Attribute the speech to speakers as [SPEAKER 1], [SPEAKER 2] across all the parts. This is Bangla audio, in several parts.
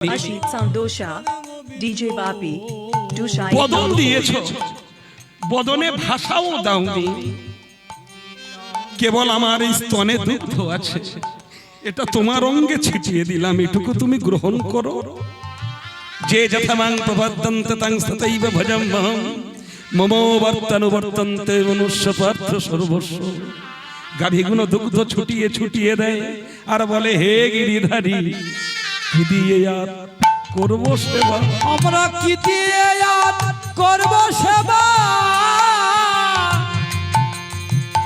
[SPEAKER 1] Ashit Soundosha, DJ Bapi, Dushai.
[SPEAKER 2] বদন দিয়েছ, বদনে ভাষাও দাওনি, কেবল আমার এই স্তনে দুগ্ধ আছে, এটা তোমার অঙ্গে ছিটিয়ে দিলাম, এটুকু তুমি গ্রহণ করো। যে যথামাং প্রবর্তন্তে তাং সতৈব ভজম্যহং মমো বর্তনুবর্তন্তে মনুষ্য পার্থ সর্বস্ব। গাভীগুলো দুগ্ধ ছুটিয়ে ছুটিয়ে দেয় আর বলে, হে গিরিধারী, কি দিয়ে আর করব সেবা,
[SPEAKER 3] আমরা কি দিয়ে আর করব সেবা,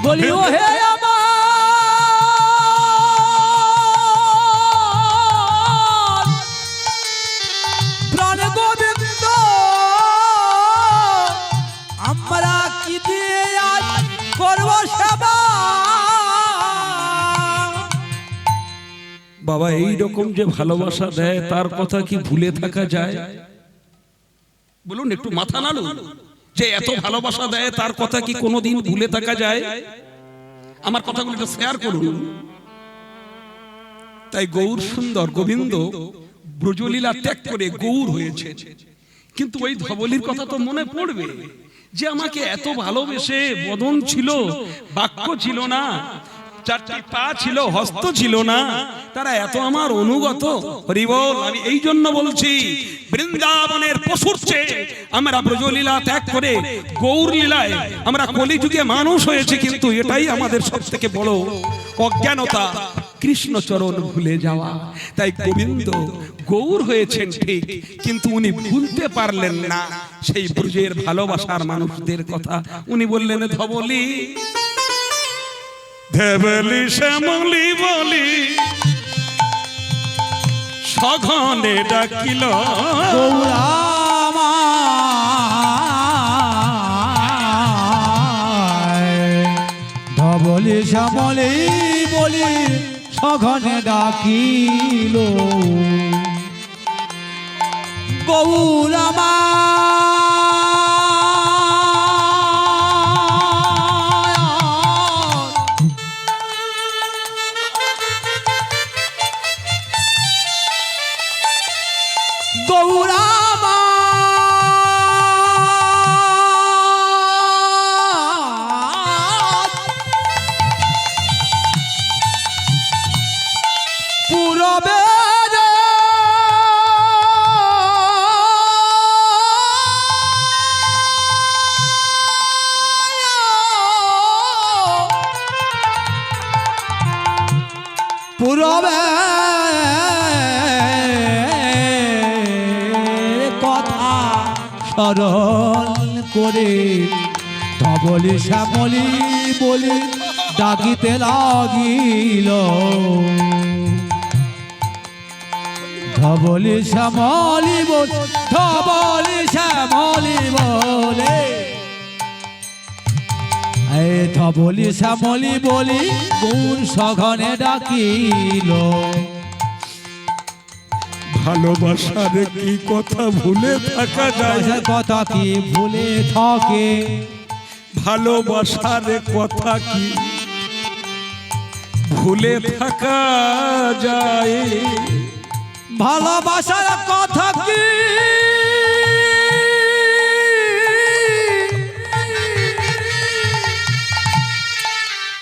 [SPEAKER 3] বলি ও হে আমার প্রাণ গোবিন্দ, আমরা কি দিয়ে আর করব সেবা।
[SPEAKER 2] বাবা এই রকম যে ভালোবাসা দেয় তার কথা কি ভুলে থাকা যায়? বলুন, একটু মাথা নাড়ুন। যে এত ভালোবাসা দেয় তার কথা কি কোনোদিন ভুলে থাকা যায়? আমার কথাগুলো একটু শেয়ার করুন। তাই গৌর সুন্দর গোবিন্দ ব্রজলীলা ত্যাগ করে গৌর হয়েছে, কিন্তু ওই ধবলির কথা তো মনে পড়বে যে আমাকে এত ভালোবেসে, বদন ছিল, বাক্য ছিল না, চারটি পা ছিল, হস্ত ছিল না, তারা এত আমার অনুগত। হরি বল। আমি এই জন্য বলছি, বৃন্দাবনের পশুর চেয়ে আমরা ব্রজলীলা ত্যাগ করে গৌর লীলায় আমরা কলিযুগে মানুষ হয়েছি, কিন্তু এটাই আমাদের সবথেকে বড় অজ্ঞানতা, কৃষ্ণচরণ ভুলে যাওয়া। তাই গোবিন্দ গৌর হয়েছেন ঠিক, কিন্তু উনি ভুলতে পারলেন না সেই ব্রজের ভালোবাসার মানুষদের কথা। উনি বললেন, ধবলি ধবলি শ্যামলি বলি সঘনে ডাকিল,
[SPEAKER 3] ধবলি শ্যামলি বলি সঘনে ডাকিল, গৌরামা গৌরামা পুরবে পুরবে স্মরণ করে ধবলি শ্যামলি বলি ডাকিতে লাগিল, ধবলি শ্যামলি বলি, ধবলি শ্যামলি বলে, ধবলি শ্যামলি বলি গুণ সঘনে ডাকিল।
[SPEAKER 2] ভালোবাসার কি কথা ভুলে থাকা যায়?
[SPEAKER 3] কথা কি ভুলে থাকে?
[SPEAKER 2] ভালোবাসার কথা কি ভুলে থাকা যায়?
[SPEAKER 3] ভালোবাসার কথা কি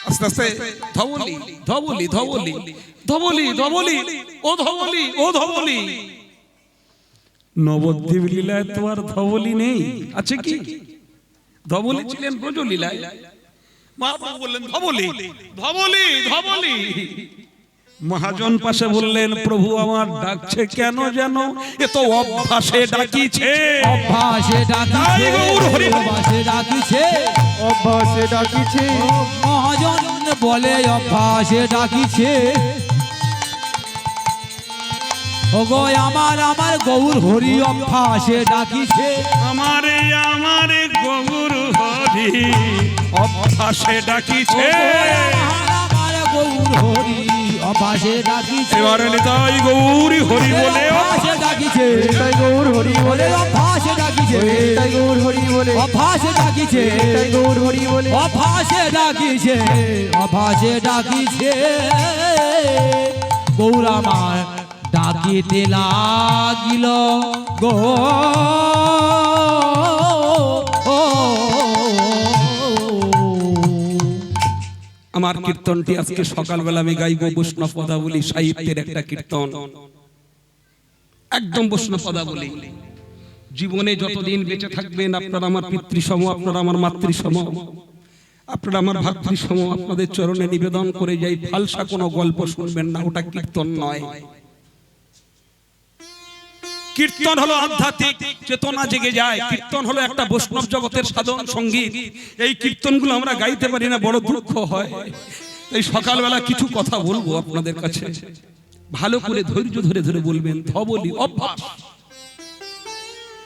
[SPEAKER 2] আস্তে আস্তে ধবলি ধবলি ধবলি ধবলি ধবলি ও ধবলি ও ধবলি। নবদ্বীপ লীলায় তো আর ধবলি নেই, আছে কি? ধবলি ছিলেন ব্রজলীলায়। মহাপ্রভু বললেন, ধবলি ধবলি ধবলি। মহাজন পাশে বললেন, প্রভু আমার ডাকছে কেন যেন, এ তো অভ্যাসে ডাকিছে,
[SPEAKER 3] অভ্যাসে ডাকিছে, অভ্যাসে ডাকিছে,
[SPEAKER 4] অভ্যাসে ডাকিছে।
[SPEAKER 3] মহাজন বলে অভ্যাসে ডাকিছে। ওগো আমার আমার গৌর হরি অভ্যাসে ডাকিছে,
[SPEAKER 2] আমারে আমারে গৌর হরি অভ্যাসে ডাকিছে,
[SPEAKER 3] আমার গৌর হরি অভ্যাসে ডাকিছে।
[SPEAKER 2] এবারে নিতাই গৌরী হরি বলে
[SPEAKER 3] অভ্যাসে ডাকিছে,
[SPEAKER 4] তাই গৌর হরি বলে,
[SPEAKER 3] অভ্যাসে ডাকিছে,
[SPEAKER 4] তাই গৌর হরি বলে,
[SPEAKER 3] অভ্যাসে ডাকিছে,
[SPEAKER 4] তাই গৌর হরি বলে,
[SPEAKER 3] অভ্যাসে ডাকিছে, অভ্যাসে ডাকিছে। গৌরামার ডাকিতে লাগিল গো
[SPEAKER 2] আমার কীর্তনটি আজকে সকালবেলা আমি গাইব বৈষ্ণব পদাবলী সাহিত্যের একটা কীর্তন, একদম বৈষ্ণব পদাবলী। জীবনে যতদিন বেঁচে থাকবেন আপনারা আমার পিতৃসম, আপনারা আমার মাতৃসম, আপনারা আমার ভাতৃসম। আপনাদের চরণে নিবেদন করে যাই, ফালসা কোনো গল্প শুনবেন না, ওটা কীর্তন নয়। কীর্তন হলো আধ্যাত্মিক চেতনা জেগে যায়, কীর্তন হলো একটা বৈষ্ণব জগতের সাধন সঙ্গীত। এই কীর্তনগুলো আমরা গাইতে পারি না, বড় দুঃখ হয়। এই সকালবেলা কিছু কথা বলবো আপনাদের কাছে, ভালো করে ধৈর্য ধরে ধরে বলবেন। ধবলি অভ্যাস,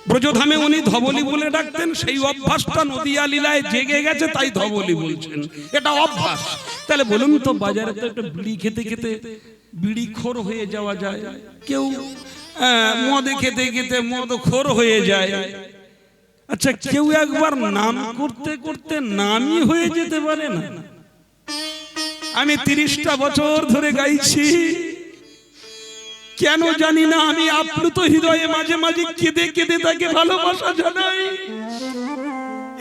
[SPEAKER 2] ব্রজধামে উনি ধবলি বলে ডাকতেন, সেই অভ্যাসটা নদিয়া লীলায় জেগে গেছে, তাই ধবলি বলছেন। এটা অভ্যাস। তাহলে বলুন তো, বাজারে তো একটা বিড়ি খেতে খেতে বিড়িখোর হয়ে যাওয়া যায়, কেউ মদে খেতে খেতে মদখোর হয়ে যায়। আচ্ছা, কেউ একবার নাম করতে করতে নামই হয়ে যেতে পারে না? আমি 30টা বছর ধরে গাইছি, কেন জানি না আমি আপ্লুত হৃদয়ে মাঝে মাঝে কেঁদে কেঁদে তাকে ভালোবাসা জানাই।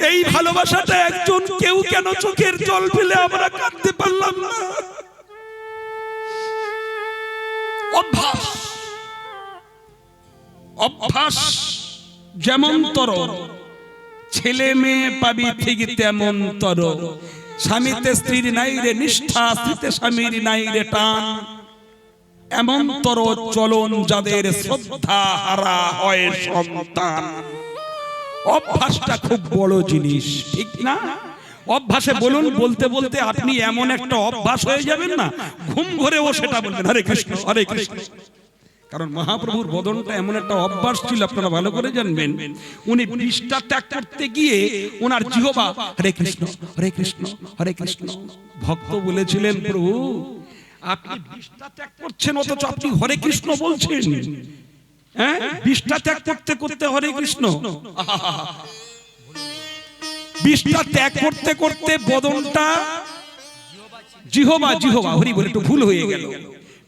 [SPEAKER 2] এই ভালোবাসাটা একজন কেউ কেন চোখের জল ফেলে আমরা কাঁদতে পারলাম না? অভ্যাস, অভ্যাস যেমন তর, ছেলে মেয়ে পাবি ঠিক তেমন তর। স্বামীতে স্ত্রীর নাই রে নিষ্ঠা, স্ত্রীতে স্বামীর নাই রে টান। এমন তর চলন যাদের শ্রদ্ধা হারা হয় সন্তান। অভ্যাসটা খুব বড় জিনিস, ঠিক না? অভ্যাসে বলুন, বলতে বলতে আপনি এমন একটা অভ্যাস হয়ে যাবেন না, ঘুম ঘরেও সেটা বলবেন হরে কৃষ্ণ হরে কৃষ্ণ। কারণ মহাপ্রভুর বদনটা এমন একটা অভ্যাস ছিল, আপনারা ভালো করে জানবেন। উনি বিষ্ঠা ত্যাগ করতে গিয়ে ওনার জিহ্বা হরে কৃষ্ণ হরে কৃষ্ণ হরে কৃষ্ণ। ভক্ত বলেছিলেন, প্রভু আপনি বিষ্ঠা ত্যাগ করছেন অথচ আপনি হরে কৃষ্ণ বলছেন। হ্যাঁ, বিষ্ঠা ত্যাগ করতে করতে হরে কৃষ্ণ। বিষ্ঠা ত্যাগ করতে করতে বদনটা জিহ্বা জিহ্বা হরি বলে একটু ভুল হয়ে গেল।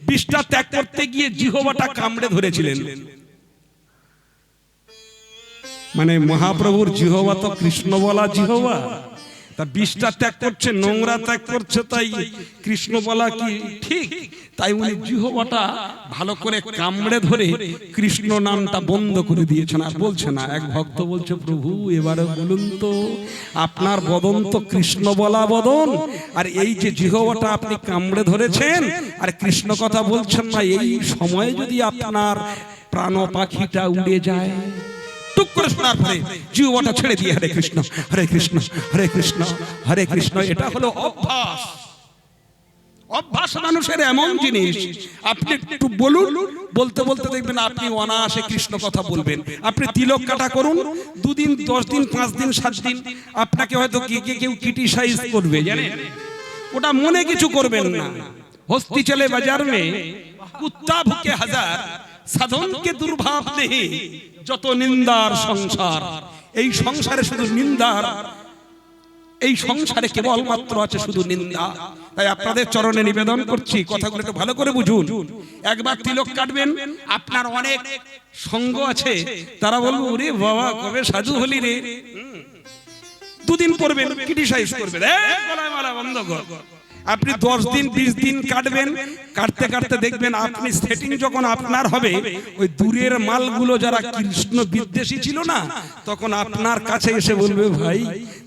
[SPEAKER 2] বিষ্ঠা ত্যাগ করতে গিয়ে জিহ্বাটা কামড়ে ধরেছিলেন। মানে মহাপ্রভুর জিহ্বা তো কৃষ্ণ বলা জিহ্বা, তা বিষ্ঠা ত্যাগ করছে, নোংরা ত্যাগ করছে, তাই কৃষ্ণ বলা কি ঠিক? তাই উনি জিহ্বাটা ভালো করে কামড়ে ধরে কৃষ্ণ নামটা বন্ধ করে দিয়েছেন, আর বলছে না। এক ভক্ত বলছে, প্রভু এবারে বলুন তো, আপনার বদন তো কৃষ্ণ বলা বদন, আর এই যে জিহ্বাটা আপনি কামড়ে ধরেছেন আর কৃষ্ণ কথা বলছেন না, এই সময়ে যদি আপনার প্রাণ পাখিটা উড়ে যায়। টুক করে শোনার পরে জিহ্বাটা ছেড়ে দিয়ে হরে কৃষ্ণ হরে কৃষ্ণ হরে কৃষ্ণ হরে কৃষ্ণ। এটা হলো অভ্যাস। অভ্যাস মানুষের এমন জিনিস, আপনি একটু বলুন, বলতে বলতে দেখবেন আপনি অনায়াসে কৃষ্ণ কথা বলবেন। আপনি তিলক কাটা করুন, 2 দিন 10 দিন 5 দিন 7 দিন আপনাকে হয়তো কেউ ক্রিটিসাইজ করবে, জানেন? ওটা মনে কিছু করবেন না। হস্তি চলে বাজার মে কুত্তা ভুকে হাজার, সাধন কে দুর্ভাব নেই যত নিন্দার সংসার। এই সংসারে শুধু নিন্দার, এই সংসারে কেবলমাত্র আছে শুধু নিন্দা। তাই আপনাদের চরণে নিবেদন করছি, কথাগুলো একটু ভালো করে বুঝুন। একবার তিলক কাটবেন, আপনার অনেক সঙ্গ আছে, তারা বলবো ওরে বাবা কবে সাধু হলি রে। 2 দিন পরবেন, ক্রিটিসাইজ করবেন, গলায় মালা বন্ধ কর। আপনি 10 দিন 20 দিন কাটবেন, কাটতে কাটতে দেখবেন আপনি সেটিং যখন আপনার হবে, ওই দূরের মালগুলো যারা কৃষ্ণ বিদ্বেষী ছিল না, তখন আপনার কাছে এসে বলবে, ভাই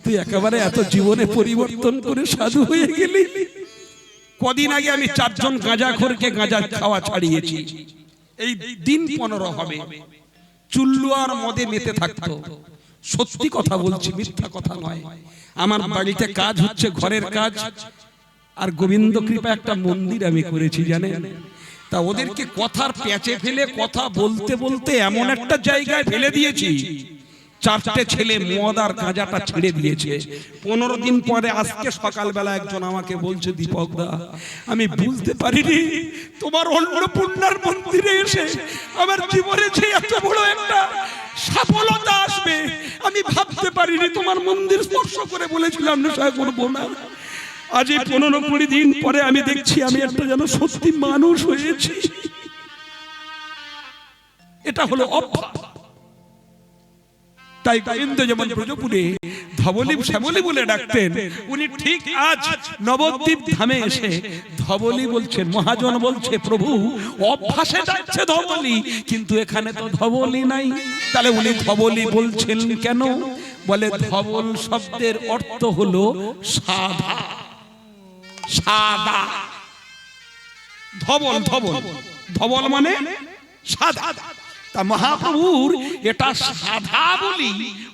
[SPEAKER 2] তুই একেবারে এত জীবনে পরিবর্তন করে সাধু হয়ে গেলি। কদিন আগে আমি 4 জন গাঁজাখোরকে গাঁজা খাওয়া ছাড়িয়েছি। এই দিন 15 হবে, চুল্লু আর মদে মেতে থাকতো। সত্যি কথা বলছি, মিথ্যা কথা নয়। আমার বাড়িতে কাজ হচ্ছে, ঘরের কাজ, আর গোবিন্দ কৃপা একটা মন্দির আমি করেছি, জানেন? তা ওদেরকে কথার প্যাচে ফেলে কথা বলতে বলতে এমন একটা জায়গায় ফেলে দিয়েছি, 4টে ছেলে মদ আর গাঁজাটা ছেড়ে দিয়েছে। 15 দিন পরে আজকে সকালবেলা একজন আমাকে বলছে, দীপক দা আমি বুঝতে পারিনি তোমার অন্নপূর্ণার মন্দিরে এসে আমার জীবনে যে এত বড় একটা সফলতা আসবে আমি ভাবতে পারিনি। তোমার মন্দির স্পর্শ করে বলেছিলাম নেশা করবো না। আজ এই 15-20 দিন পরে আমি দেখছি আমি একটা যেন সত্যি মানুষ হয়েছি। এটা হলো অভ্যাস। তাই গোবিন্দ যেমন ব্রজপুরে ধবলি শ্যামলী বলে ডাকতেন, উনি ঠিক আজ নবদ্বীপ ধামে এসে ধবলি বলছেন। মহাজন বলছে প্রভু অভ্যাসে যাচ্ছে ধবলি, কিন্তু এখানে তো ধবলি নাই, তাহলে উনি ধবলি বলছেন কেন? বলে ধবল শব্দের অর্থ হলো সাদা। সাদা ধবল, ধবল ধবল মানে সাদা। তা মহাপ্রভুর এটা সাদা বলি,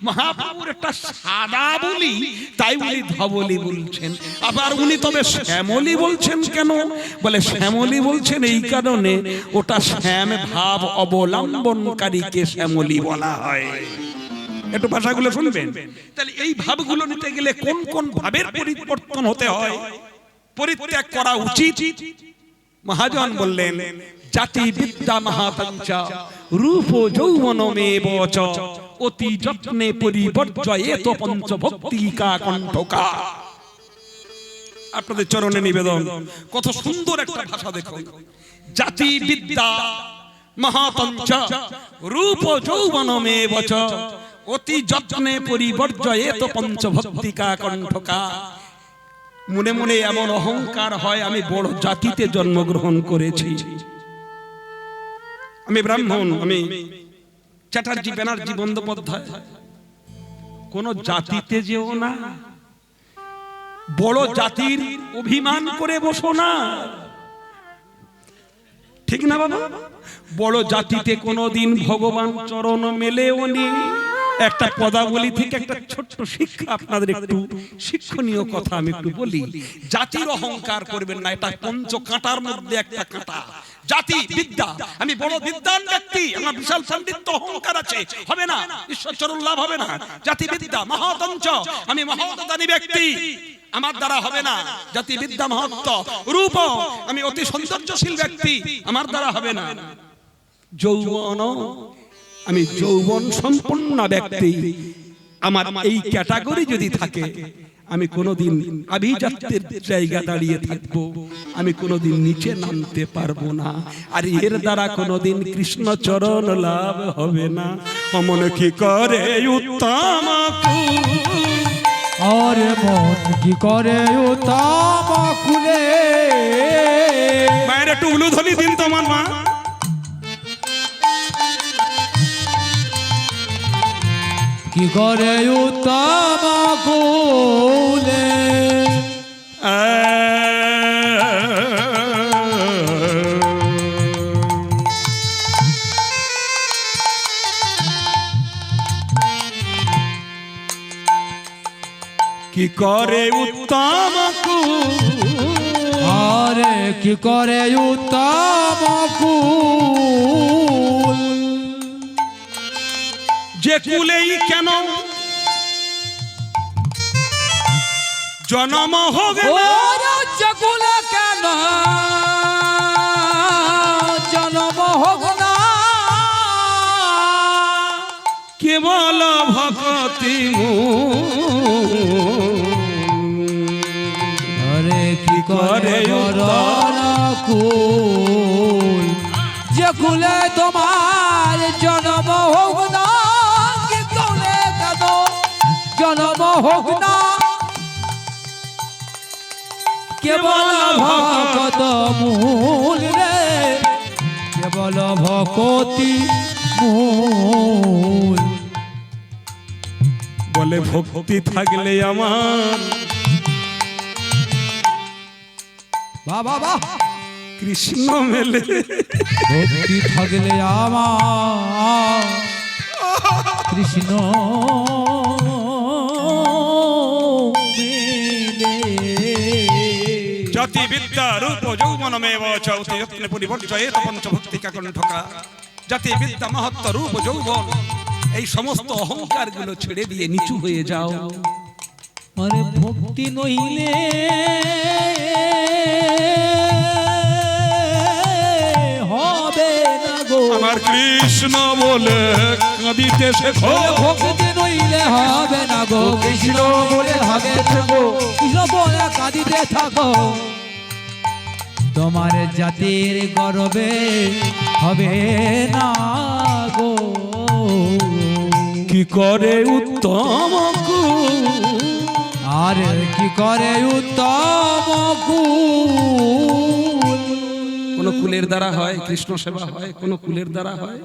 [SPEAKER 2] মহাপ্রভুর এটা সাদা বলি, তাই উনি ধবলি বলছেন। আবার উনি তবে শ্যামলী বলছেন কেন? বলে শ্যামলী বলছেন এই কারণে, ওটা শ্যাম ভাব অবলম্বনকারীকে শ্যামলী বলা হয়। একটু ভাষাগুলো শুনবেন। তাহলে এই ভাবগুলো নিতে গেলে কোন কোন ভাবের পরিবর্তন হতে হয়, পরিত্যাগ করা উচিত? মহাজন বললেন জাতি বিদ্যা মহাপঞ্চা রূপ যৌবনমেব চ অতি যত্নে পরিবর্জয়েত পঞ্চভক্তিকা কণ্ঠকা। আপনাদের চরণে নিবেদন, কত সুন্দর একটা ভাষা দেখুন। জাতি বিদ্যা মহাপঞ্চা রূপ যৌবনমেব চ অতি যত্নে পরিবর্জয়েত পঞ্চভক্তিকা কণ্ঠকা। মনে মনে এমন অহংকার হয় আমি বড় জাতিতে জন্মগ্রহণ করেছি, আমি ব্রাহ্মণ, আমি চ্যাটার্জি ব্যানার্জি বন্দ্যোপাধ্যায়। কোন জাতিতে যেও না, বড় জাতির অভিমান করে বসো না, ঠিক না বাবা? বড় জাতিতে কোনদিন ভগবান চরণ মেলেও নি। একটা পদাবলী থেকে একটা ছোট্ট শিক্ষা, আপনাদের একটু শিক্ষণীয় কথা আমি একটু বলি। জাতির অহংকার করবেন না, এটা পঞ্চ কাঁটার মধ্যে একটা কাঁটা। জাতি বিদ্যা, আমি বড় বিদ্বান ব্যক্তি, আমার বিশাল পাণ্ডিত্য অহংকার আছে, হবে না, ঈশ্বর চরণ লাভ হবে না। জাতি বিদ্যা মহাতঞ্চ, আমি মহৎদানী ব্যক্তি, আমার দ্বারা হবে না। জাতি বিদ্যা মহত্ব রূপ, আমি অতি সৌন্দর্যশীল ব্যক্তি, আমার দ্বারা হবে না। যৌবন, আমি যৌবন সম্পন্ন ব্যক্তি, আমার এই ক্যাটাগরি যদি থাকে, আমি কোনোদিন আভিজাত্যের জায়গা দাঁড়িয়ে থাকবো, আমি কোনোদিন নিচে নামতে পারবো না, আর এর দ্বারা কোনোদিন কৃষ্ণ চরণ লাভ হবে না। অমন কি করে উত্তম,
[SPEAKER 3] আর মন কি করে উত্তম কুলে।
[SPEAKER 2] মায়ের একটু উলুধ্বনি দিন তোমার মা।
[SPEAKER 3] কি করে উত্তম কুলে।
[SPEAKER 2] কি করে উত্তম
[SPEAKER 3] আরে কি করে উত্তম কুল।
[SPEAKER 2] যে কুলেই কেন জন্ম হবে না,
[SPEAKER 3] যে কুলে কেন জন্ম হোক না,
[SPEAKER 2] কেবল ভক্তি
[SPEAKER 3] আরে কি করে কুল। যে কুলে তোমার জন্ম হোক না, কি কুলে কেন জন্ম হোক না, কেবল ভকত মূল রে, কেবল ভকতি মূল।
[SPEAKER 2] বলে ভক্তি থাকলে আমার
[SPEAKER 3] বাবা বাহ
[SPEAKER 2] কৃষ্ণ মেলে,
[SPEAKER 3] ভক্তি থাকলে আমার কৃষ্ণ মেলে।
[SPEAKER 2] জাতি বিদ্যা রূপ যৌবনমেব চ অতি যত্নে পরিবর্জয়েত পঞ্চভক্তিকা কণ্ঠকা। জাতি বিদ্যা মহত্ব রূপ যৌবন, এই সমস্ত অহংকার গুলো ছেড়ে দিয়ে নিচু হয়ে যাও।
[SPEAKER 3] আরে ভক্তি নইলে হবে না গো,
[SPEAKER 2] আমার কৃষ্ণ বলে কাঁদিতে শেখো।
[SPEAKER 3] ভক্তি নইলে হবে না গো, কৃষ্ণ বলে ভাগে থাকো, কৃষ্ণ বলে কাঁদিতে থাকো। তোমার জাতির গর্বে হবে না গো।
[SPEAKER 2] কি করে উত্তম
[SPEAKER 3] আর কি করে উত্তম কুল।
[SPEAKER 2] কোন কুলের দ্বারা হয় কৃষ্ণ সেবা হয়? কোন কুলের দ্বারা হয়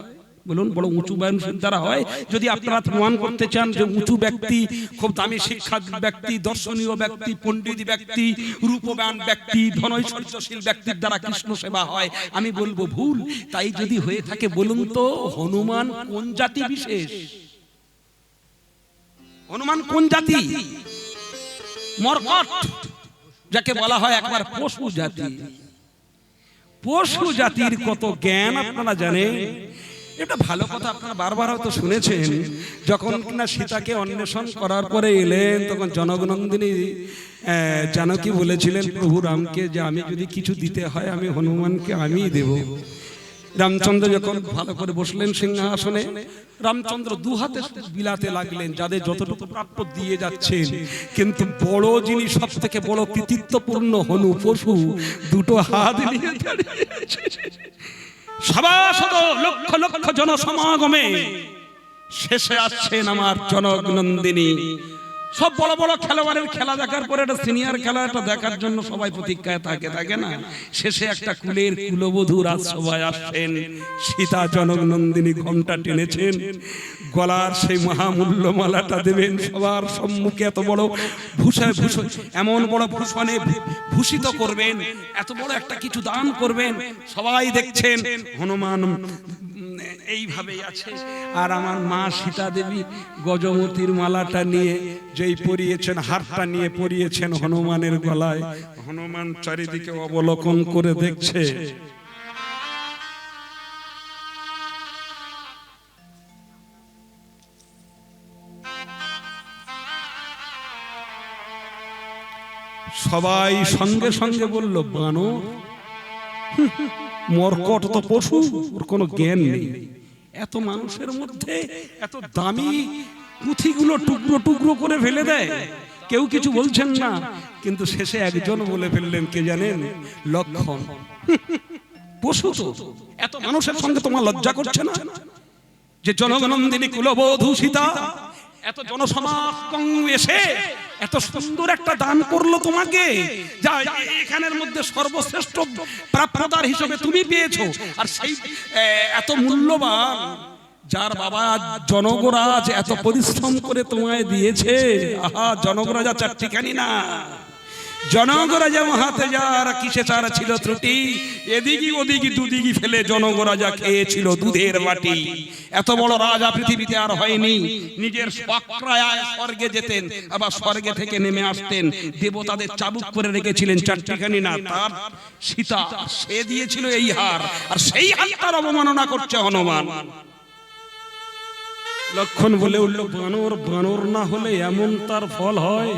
[SPEAKER 2] বলুন? বড় উঁচু বংশের দ্বারা হয়? যদি আপনারা প্রমাণ করতে চান যে উঁচু ব্যক্তি, খুব দামি শিক্ষা ব্যক্তি, দর্শনীয় ব্যক্তি, পণ্ডিত ব্যক্তি, রূপবান ব্যক্তি, ধনৈশ্বর্যশীল ব্যক্তির দ্বারা কৃষ্ণ সেবা হয়, আমি বলবো ভুল। তাই যদি হয়ে থাকে বলুন তো হনুমান কোন জাতি বিশেষ? হনুমান কোন জাতি? মর্কট, যাকে বলা হয় একবার পশু জাতি। পশু জাতির কত জ্ঞান আপনারা জানেন? এটা ভালো কথা, আপনারা বারবার হয়তো শুনেছেন। যখন কিনা সীতাকে অন্বেষণ করার পরে এলেন, তখন জনকনন্দিনী জানকী বলেছিলেন প্রভু রামকে যে আমি যদি কিছু দিতে হয় আমি হনুমানকে আমিই দেব। রামচন্দ্র যখন ভালো করে বসলেন সিংহাসনে, রামচন্দ্র দু হাতে বিলাতে লাগলেন, যাদের যতটুকু প্রাপ্য দিয়ে যাচ্ছেন। কিন্তু বড় যিনি সব থেকে বড় কৃতিত্বপূর্ণ হনু পশু, দুটো হাত নিয়ে দাঁড়িয়ে আছে। সভাসদ লক্ষ লক্ষ জনসমাগমে শেষে আসছেন আমার জনকনন্দিনী। সব বড় বড় খেলোয়াড়ের খেলা দেখার পরে একটা সিনিয়র খেলাটা দেখার জন্য সবাই প্রতীক্ষায় থাকে না? শেষে একটা কুলের কুলবধূ রাজসভায় আসছেন। সীতা জনকনন্দিনী ঘোমটা টেনেছেন, গলার সেই মহামূল্য মালাটা দেবেন সবার সম্মুখে। এত বড় ভূষণে এমন বড় ভূষণে ভূষিত করবেন, এত বড় একটা কিছু দান করবেন, সবাই দেখছেন হনুমান এইভাবেই আছে। আর আমার মা সীতা দেবী গজমতির মালাটা নিয়ে যেই পরিয়েছেন, হারটা নিয়ে পরিয়েছেন হনুমানের গলায়। হনুমান চারিদিকে অবলোকন করে দেখছে। সবাই সঙ্গে সঙ্গে বলল বানর, মর্কট তো পশু, ওর কোনো জ্ঞান নেই। এত মানুষের মধ্যে এত দামি পুঁথিগুলো টুকরো টুকরো করে ফেলে দেয়, কেউ কিছু বলছেন না। কিন্তু শেষে একজন বলে ফেললেন, কে জানেন? লক্ষণ। পশু তো, এত মানুষের সঙ্গে তোমার লজ্জা করছে না যে জনকনন্দিনী কুলবধূ সীতা এত জনসমাগম এসে এত সুন্দর একটা দান করলো তোমাকে, যা এখানের মধ্যে সর্বশ্রেষ্ঠ প্রাপ্যতার হিসেবে তুমি পেয়েছো। আর সেই এত মূল্যবান, যার বাবা জনকরাজ এত পরিশ্রম করে তোমায় দিয়েছে। আহা, জনকরাজা চারটিখানি না, জনকরাজা মহাতেজার কিসে তার ছিল ত্রুটি? এদিকে ওদিকে দুদিকে ফেলে জনকরাজা খেয়েছিল দুধের বাটি। এত বড় রাজা পৃথিবীতে আর হয়নি। নিজের স্বক্রায়ায় স্বর্গে যেতেন, আবার স্বর্গে থেকে নেমে আসতেন। দেবতাদের চাবুক করে রেখেছিলেন চারটিখানি না, তার সীতা সে দিয়েছিল এই হার, আর সেই হারটার অবমাননা করছে হনুমান। লক্ষণ বলে উঠল, বানর বানর না হলে এমন তার ফল হয়?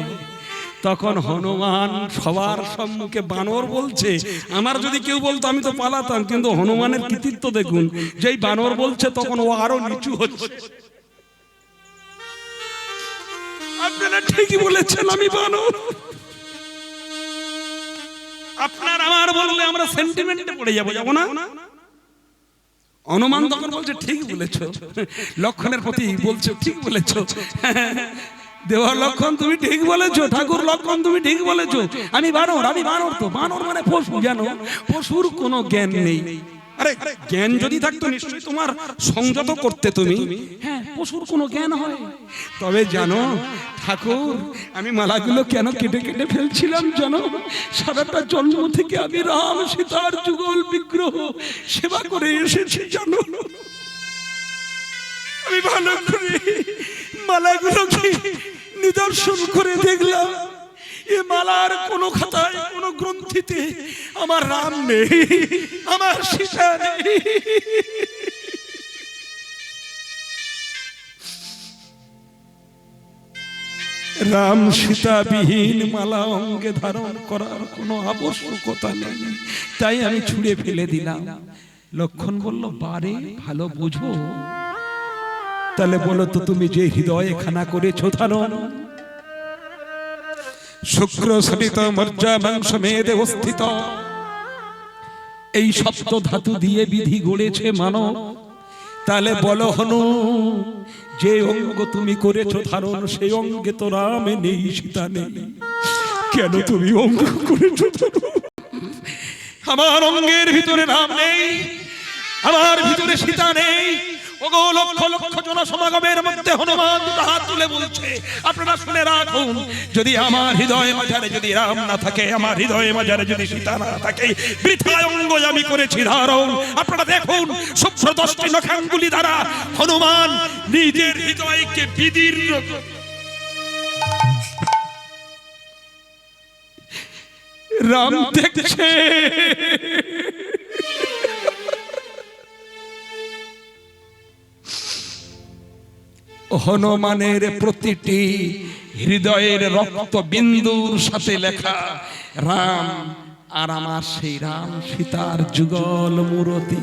[SPEAKER 2] তখন হনুমান সবার সম্মুখে বানর বলছে। আমার যদি কেউ বলতো আমি তো পালাতাম, কিন্তু হনুমানের কৃতিত্ব দেখুন, যেই বানর বলছে তখন ও আরো নিচু হচ্ছে। আপনারা ঠিকই বলেছেন, আমি বানর। আপনার আমার বললে আমরা সেন্টিমেন্টে পড়ে যাবো না? হনুমান তখন বলছে ঠিক বলেছো। লক্ষণের প্রতি বলছে ঠিক বলেছো। দেওয়া লক্ষণ তুমি ঠিক বলেছো, ঠাকুর লক্ষণ তুমি ঠিক বলেছো। আমি বানর, আমি বানর। তো বানর মানে পশু, জানো? পশুর কোনো জ্ঞান নেই। আরে জ্ঞান যদি থাকতো নিশ্চয়ই তোমার সংযত করতে তুমি। হ্যাঁ, পশুর কোনো জ্ঞান হয়? তবে জানো ঠাকুর, আমি মালাগুলো কেন কেটে কেটে ফেলছিলাম জানো? সারাটা জন্ম থেকে আমি রাম সীতার যুগল বিগ্রহ সেবা করে এসেছি জানো। আমি ভালো করে মালাগুলোকে নিদর্শন করে দেখলাম, এ মালার কোন খাতায় কোন গ্রন্থিতে আমার রাম নেই, আমার সীতা নেই। রাম সীতা বিহীন মালা অঙ্গে ধারণ করার কোনো আবশ্যকতা নেই, তাই আমি ছুঁড়ে ফেলে দিলাম। লক্ষণ বলল, বারে ভালো বুঝো, তাহলে বলো তো তুমি যে হৃদয়ে খানা করেছো ধারণ, শুক্র সলিত মর্যা মাংস মেদে অস্থিত, এই সপ্ত ধাতু দিয়ে বিধি গড়েছে মানব, তাহলে বলো হনু, যে অঙ্গ তুমি করেছো ধারণ সেই অঙ্গে তো রামে নেই, সীতা নেই, কেন তুমি অঙ্গ করেছো ধারণ? আমার অঙ্গের ভিতরে রাম নেই, আমার ভিতরে সীতা নেই। ওগো লক্ষ লক্ষ জন সমাগমের মধ্যে হনুমান দুটো হাত তুলে বলছে, আপনারা শুনে রাখুন, যদি আমার হৃদয়ে মাঝারে যদি রাম না থাকে, আমার হৃদয়ে মাঝারে যদি সীতা না থাকে, বৃথা অঙ্গ আমি করেছি ধারণ। আপনারা দেখুন, শুভ্র 10টি নখাঙ্গুলি দ্বারা হনুমান নিজের হৃদয়কে বিদীর্ণ রাম দেখছে। হনুমানের প্রতিটি হৃদয়ের রক্ত বিন্দুর সাথে লেখা রাম, আর আমার সেই রাম সীতার যুগল মূরতি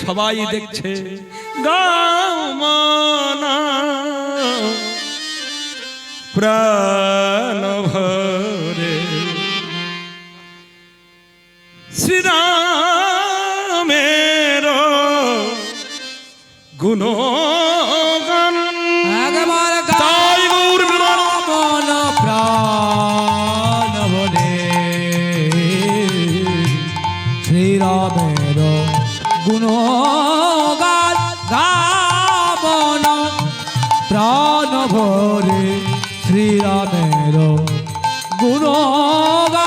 [SPEAKER 2] সবাই দেখছে। গাও মনা প্রাণ ভরে শ্রীরামের গুণগান,
[SPEAKER 3] একবার
[SPEAKER 2] তাই গৌর
[SPEAKER 3] মন প্রাণ বলে শ্রীরামের গুণগান গাবন প্রাণ ভরে শ্রীরামের গুণগান।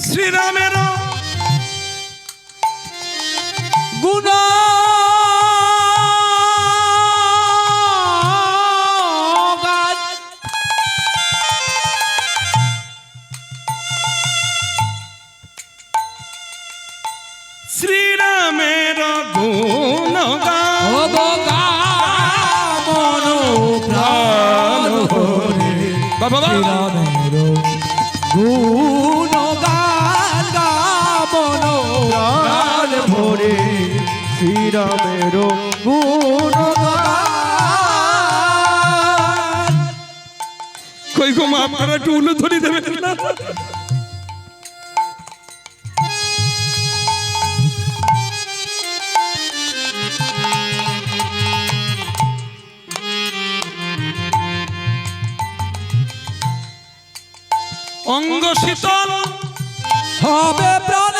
[SPEAKER 2] শ্রীরামের
[SPEAKER 3] গুণগান
[SPEAKER 2] শ্রীরামের গুণগান,
[SPEAKER 3] ও গো গাবন প্রাণ ভরে
[SPEAKER 2] বাবা
[SPEAKER 3] শ্রীরামের গুণগান গাবন
[SPEAKER 4] প্রাণ ভরে শ্রীরামের
[SPEAKER 3] গুণগান।
[SPEAKER 2] কই গো মা, আপনারা একটু উলুধ্বনি দেবেন না? অঙ্গ শীতল
[SPEAKER 3] হবে প্রাণ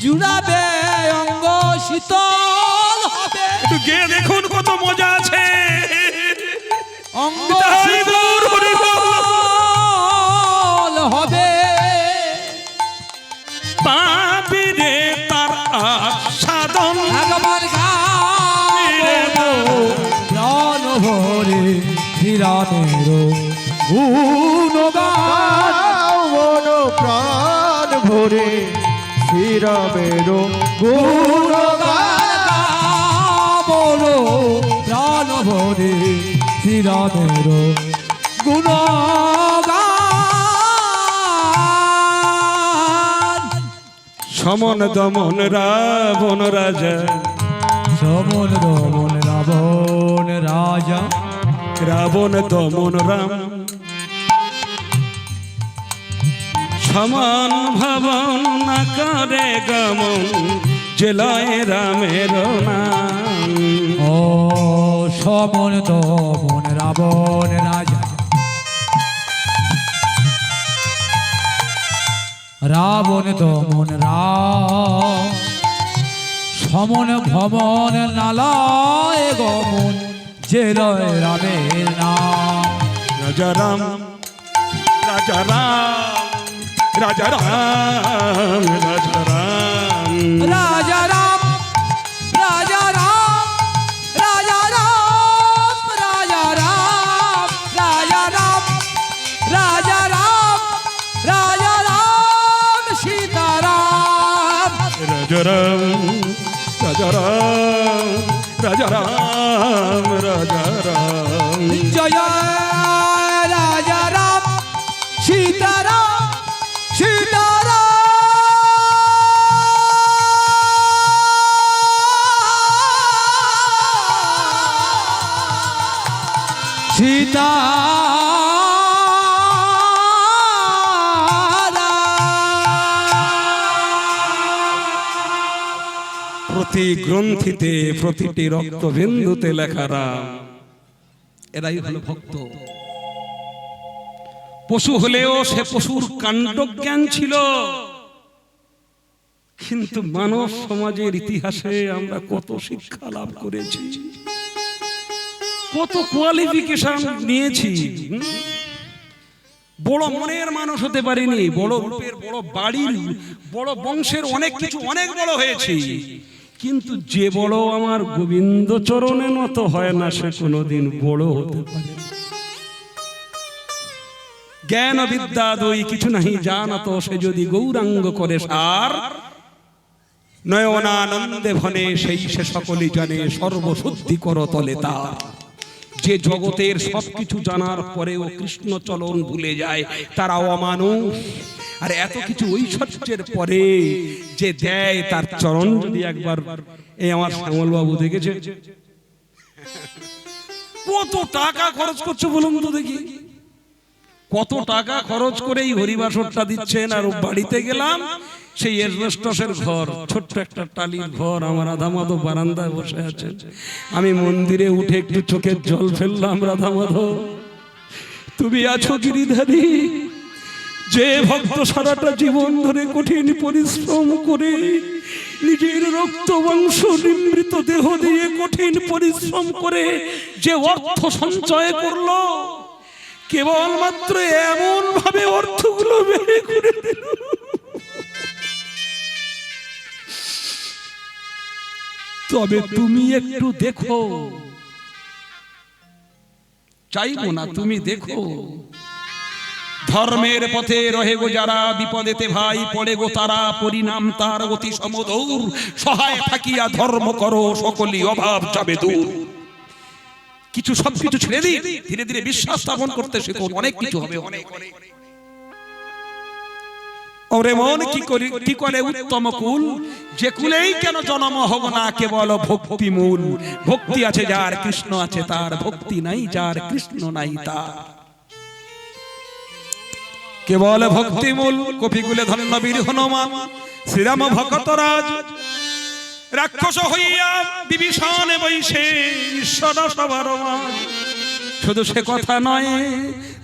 [SPEAKER 3] জুড়াবে অঙ্গ শীতল হবে,
[SPEAKER 2] একটু গেয়ে দেখুন কত মজা আছে।
[SPEAKER 3] অঙ্গ
[SPEAKER 2] তাই গৌর হরি বল।
[SPEAKER 3] শীতল হবে,
[SPEAKER 2] পাপি রে তার আস্বাদন,
[SPEAKER 3] একবার গাবো প্রাণ ভরে শ্রীরামের গুণগান।
[SPEAKER 4] মন প্রাণ ভরে শ্রীরামের
[SPEAKER 3] গুণগান গাবো প্রাণ ভরে শ্রীরামের গুণগান।
[SPEAKER 2] সমন দমন রাবণ রাজা,
[SPEAKER 3] সমন দমন রাবণ রাজা,
[SPEAKER 2] রাবণ দমন রাম, সমান ভবন না করে গমন, জেলায় রামের নাম।
[SPEAKER 3] ও সমন দমন রাবণ রাজা, রাবণ দমন রাম, সমন ভবন নালায় গমন, জেলয় রামের নাম।
[SPEAKER 2] রাজা রাম, রাজা রাম, রাজা রাম, রাজা রাম,
[SPEAKER 3] রাজা রাম, রাজা রাম, রাজা রাম, রাজা রাম, রাজা রাম, রাজা রাম, রাজা রাম, সীতারাম।
[SPEAKER 2] রাজা রাম, রাজা রাম, রাজা রাম, রাজা রাম,
[SPEAKER 3] জয় রাজা রাম, সীতারাম, সীতারাম।
[SPEAKER 2] প্রতি গ্রন্থিতে প্রতিটি রক্তবিন্দুতে লেখা রাম। এরাই হলো ভক্ত। পশু হলেও সে পশুর কাণ্ডজ্ঞান ছিল, কিন্তু মানব সমাজের ইতিহাসে আমরা কত শিক্ষা লাভ করেছি, কত কোয়ালিফিকেশন নিয়েছি। বড় মনের মানুষ হতে পারিনি, বড় রূপের, বড় বাড়ির, বড় বংশের, অনেক কিছু অনেক বড় হয়েছি, কিন্তু যে বড় আমার গোবিন্দ চরণের মতো হয় না, সে কোনোদিন বড় হতে পারে না। জ্ঞান বিদ্যা দুই কিছু নাহি জানত, সে যদি গৌরাঙ্গ করে সার, নয়নানন্দে ভনে সেই সে সকলেই জানে, সর্বশুদ্ধি কর তলে তার। যে জগতের সবকিছু জানার পরেও কৃষ্ণ চলন ভুলে যায়, তারা অমানুষ। আর এত কিছু ঐশ্বর্যের পরে যে দেয় তার চরণ যদি একবার, এই আমার শ্যামল বাবু দেখেছে কত টাকা খরচ করছে বলুন তো দেখি, কত টাকা খরচ করে এই হরিবাসরটা দিচ্ছেন। আর বাড়িতে গেলাম, সেই এসবেস্টসের ঘর, ছোট্ট একটা টালির ঘর, আমার রাধা মাধব বারান্দায় বসে আছে। আমি মন্দিরে উঠে একটু চোখের জল ফেললাম, রাধা মাধব তুমি আছো গিরিধারী। যে ভক্ত সারাটা জীবন ধরে কঠিন পরিশ্রম করে নিজের রক্ত মাংস নিমৃত দেহ দিয়ে কঠিন পরিশ্রম করে যে অর্থ সঞ্চয় করলো, কেবলমাত্র এমন ভাবে অর্থগুলো বের করে দিল, তবে তুমি একটু দেখো, চাইবো না তুমি দেখো। ধর্মের পথে রহে গো যারা, বিপদেতে ভাই পড়ে গো তারা, পরিণাম তার অতি সমদূর। সহায় থাকিয়া ধর্ম করো, সকলই অভাব যাবে দূর। কিছু সবকিছু ছেড়ে দিই, ধীরে ধীরে বিশ্বাস স্থাপন করতে শেখো, অনেক কিছু হবে। অনেক ওরে মন কি করে উত্তম কুল, যে কুলেই কেন জন্ম হব না, কেবল ভক্তি মূল। ভক্তি আছে যার, কৃষ্ণ আছে তার, ভক্তি নাই যার, কৃষ্ণ নাই তার। কেবল ভক্তি মূল। কপিকুলে ধন্য বীর হনুমান, শ্রীরাম ভক্তরাজ, রাক্ষস হইয়া বিভীষণে বৈশে ঈশ্বর সবার মাঝ। শুধু সে কথা নয়,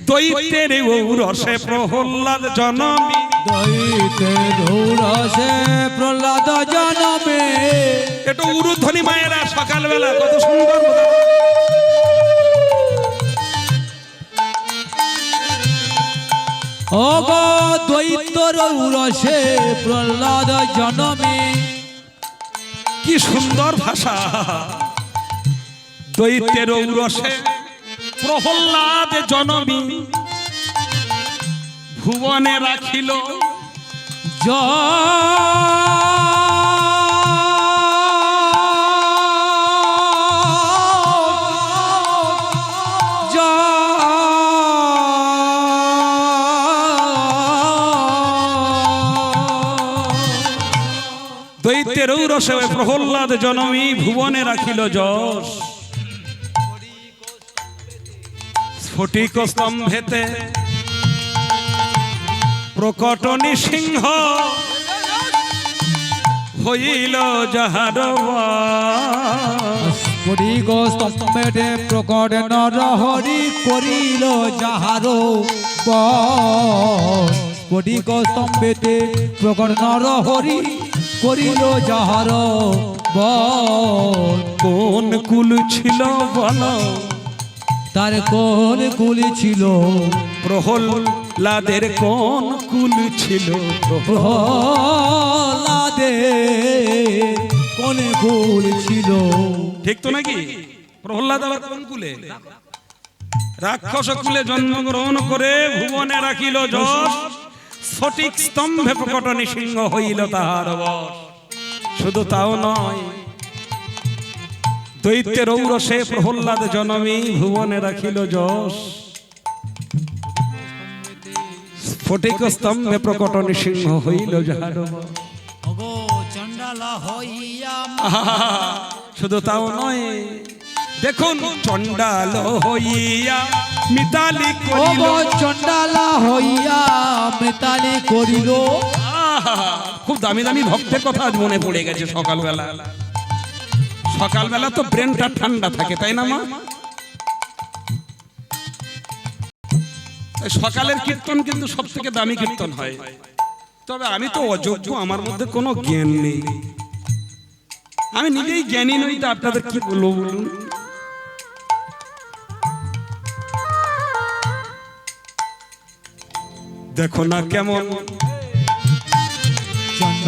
[SPEAKER 2] দৈত্যের ঔরসে প্রহ্লাদ জনমী,
[SPEAKER 3] দৈত্যের ঔরসে প্রহ্লাদ জনমে।
[SPEAKER 2] একটু উরুধ্বনি মায়েরা সকালবেলা কত সুন্দর।
[SPEAKER 3] ও গো দৈত্যের ঔরসে প্রহ্লাদ জনমে,
[SPEAKER 2] কি সুন্দর ভাষা। দৈত্যের ঔরসে প্রহ্লাদ জনমী, ভুবনে রাখিল দৈত্যের ঔরসে প্রহ্লাদ জনমী, ভুবনে রাখিল যশ। স্ফটিক স্তম্ভেতে প্রকট নৃসিংহ, হইল যাহার
[SPEAKER 3] স্ফটিক স্তম্ভেতে প্রকট নরহরি, করিল যাহার বশ। স্ফটিক স্তম্ভেতে প্রকট নরহরি, করিল যাহার বশ।
[SPEAKER 2] কোন কুল ছিল বল,
[SPEAKER 3] তার কোন কুল ছিল,
[SPEAKER 2] প্রহ্লাদের কোন কুল ছিল,
[SPEAKER 3] প্রহ্লাদের কোন কুল ছিল।
[SPEAKER 2] ঠিক তো নাকি? প্রহ্লাদ আবার কোন কুলে? রাক্ষস কুলে জন্মগ্রহণ করে ভুবনে রাখিল যশ। স্ফটিক স্তম্ভে প্রকট নৃসিংহ, হইল তাহার বশ। শুধু তাও নয়, দৈত্যের ঔরসে প্রহ্লাদ জনমী, ভুবনে রাখিল যশ। স্ফটিক স্তম্ভে প্রকট নৃসিংহ, হইল যাহার বশ।
[SPEAKER 3] ওগো চণ্ডালা হইয়া,
[SPEAKER 2] শুধু তাও নয়, দেখুন চণ্ডাল হইয়া মিতালি করিল,
[SPEAKER 3] ওগো চণ্ডালা হইয়া মিতালি করিল।
[SPEAKER 2] খুব দামি দামি ভক্তের কথা আজ মনে পড়ে গেছে সকালবেলা। সকালবেলা তো ব্রেনটা ঠান্ডা থাকে, তাই না মা? সকালের কীর্তন কিন্তু সব থেকে দামি কীর্তন হয়। তবে আমি তো অযোগ্য, আমার মধ্যে কোনো জ্ঞান নেই, আমি নিজেই জ্ঞানী নই, তো আপনাদের কি বলবো বলুন। দেখো না কেমন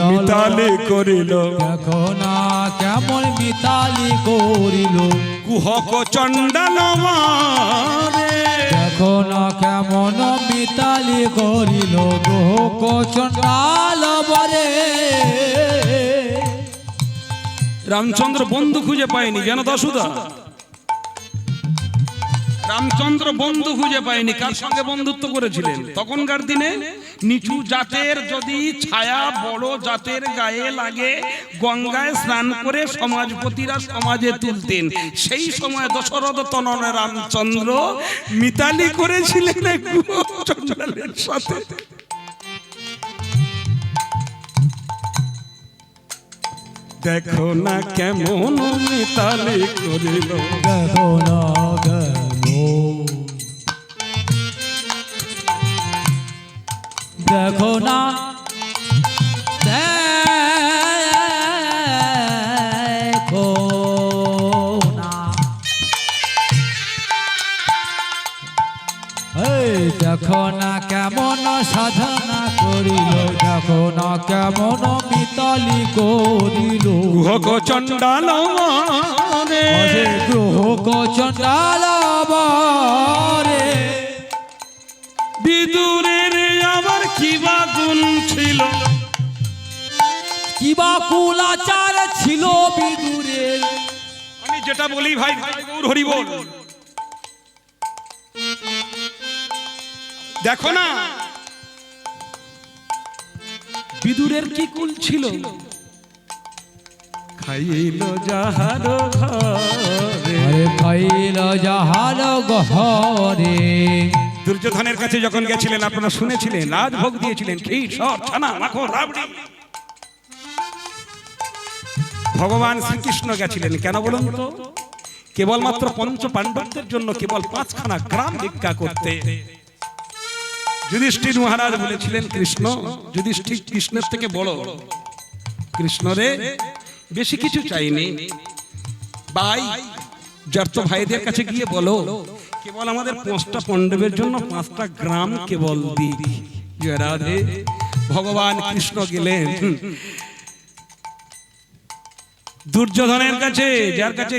[SPEAKER 2] মিতালি করিল,
[SPEAKER 3] দেখো না কেমন মিতালি করিল,
[SPEAKER 2] কুহক চণ্ডাল মারে।
[SPEAKER 3] দেখো না কেমন মিতালি করিল, কুহক চণ্ডাল মারে।
[SPEAKER 2] রামচন্দ্র বন্ধু খুঁজে পায়নি, জানো দশুদা? রামচন্দ্র বন্ধু খুঁজে পায়নি। কার সঙ্গে বন্ধুত্ব করেছিলেন? তখনকার দিনে নিচু জাতের যদি ছায়া বড় জাতের গায়ে লাগে, গঙ্গায় স্নান করে সমাজপতিরা সমাজে তুলতেন। সেই সময় দশরথ তনয় রামচন্দ্র মিতালি করেছিলেন চণ্ডালের সাথে। দেখো না কেমন মিতালি করিল,
[SPEAKER 3] দেখো না দেখো না দেখো না, এই দেখো না কেমন সাধনা করিল, দেখো না কেমন মিতালি করিল,
[SPEAKER 2] কুহক চণ্ডাল মারে।
[SPEAKER 3] গ্রহক চণ্ডাল মারে।
[SPEAKER 2] বিদুরের আমার কিবা গুণ ছিল,
[SPEAKER 3] কিবা কুলাচার ছিল বিদুরের।
[SPEAKER 2] আমি যেটা বলি ভাই গৌর হরি বল। দেখো না বিদুরের কি কুল ছিল, খাইল যাহার ঘরে,
[SPEAKER 3] আরে খাইল যাহার ঘরে।
[SPEAKER 2] দুর্যোধনের কাছে যখন গেছিলেন আপনারা শুনেছিলেন, রাজভোগ দিয়েছিলেন, ক্ষীর সর ছানা মাখন রাবড়ি। ভগবান শ্রীকৃষ্ণ গেছিলেন কেন বলুন তো? কেবলমাত্র পঞ্চ পাণ্ডবদের জন্য কেবল 5খানা গ্রাম ভিক্ষা করতে। যুধিষ্ঠির মহারাজ বলেছিলেন, কৃষ্ণ, যুধিষ্ঠির কৃষ্ণের থেকে বড়, কৃষ্ণরে বেশি কিছু চাইনি, ভাই যার তো ভাইদের কাছে গিয়ে বলো কেবল আমাদের 5টা পাণ্ডবের জন্য 5টা গ্রাম কেবল দিক। রাধে। ভগবান কৃষ্ণ গেলেন দুর্যোধনের কাছে, যার কাছে